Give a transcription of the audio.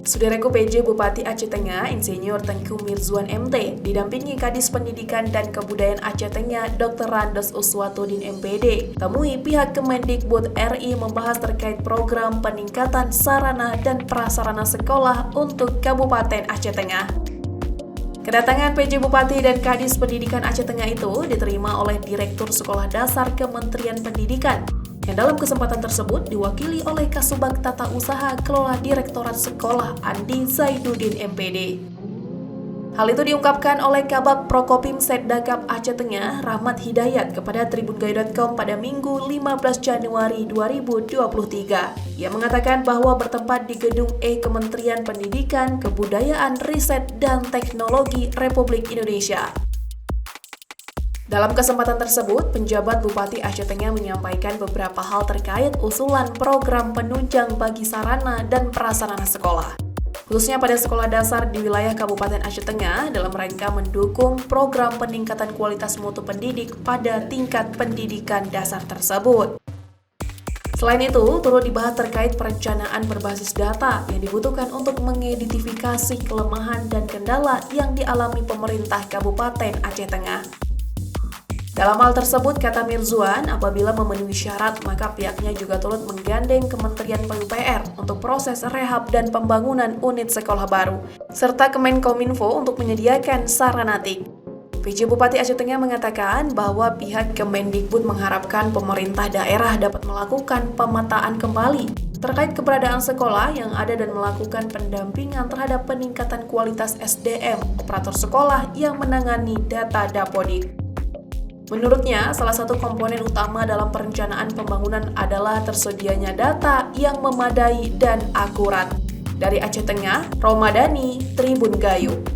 Sudereku PJ Bupati Aceh Tengah, Insinyur Tengku Mirzuan MT, didampingi Kadis Pendidikan dan Kebudayaan Aceh Tengah, Dr. Randos Uswatudin MPD, temui pihak Kemendikbud RI membahas terkait program peningkatan sarana dan prasarana sekolah untuk Kabupaten Aceh Tengah. Kedatangan PJ Bupati dan Kadis Pendidikan Aceh Tengah itu diterima oleh Direktur Sekolah Dasar Kementerian Pendidikan, yang dalam kesempatan tersebut diwakili oleh Kasubag Tata Usaha Kelola Direktorat Sekolah Andi Zaiduddin MPD. Hal itu diungkapkan oleh Kabag Prokopim Setdakap Aceh Tengah, Rahmat Hidayat, kepada tribungai.com pada Minggu 15 Januari 2023. Ia mengatakan bahwa bertempat di Gedung E Kementerian Pendidikan, Kebudayaan, Riset, dan Teknologi Republik Indonesia. Dalam kesempatan tersebut, penjabat Bupati Aceh Tengah menyampaikan beberapa hal terkait usulan program penunjang bagi sarana dan prasarana sekolah, khususnya pada sekolah dasar di wilayah Kabupaten Aceh Tengah dalam rangka mendukung program peningkatan kualitas mutu pendidik pada tingkat pendidikan dasar tersebut. Selain itu, turut dibahas terkait perencanaan berbasis data yang dibutuhkan untuk mengidentifikasi kelemahan dan kendala yang dialami pemerintah Kabupaten Aceh Tengah. Dalam hal tersebut, kata Mirzuan, apabila memenuhi syarat, maka pihaknya juga turut menggandeng Kementerian PUPR untuk proses rehab dan pembangunan unit sekolah baru, serta Kemenkominfo untuk menyediakan saranatik. PJ Bupati Aceh Tengah mengatakan bahwa pihak Kemendikbud mengharapkan pemerintah daerah dapat melakukan pemetaan kembali terkait keberadaan sekolah yang ada dan melakukan pendampingan terhadap peningkatan kualitas SDM operator sekolah yang menangani data Dapodik. Menurutnya, salah satu komponen utama dalam perencanaan pembangunan adalah tersedianya data yang memadai dan akurat. Dari Aceh Tengah, Romadani, Tribun Gayo.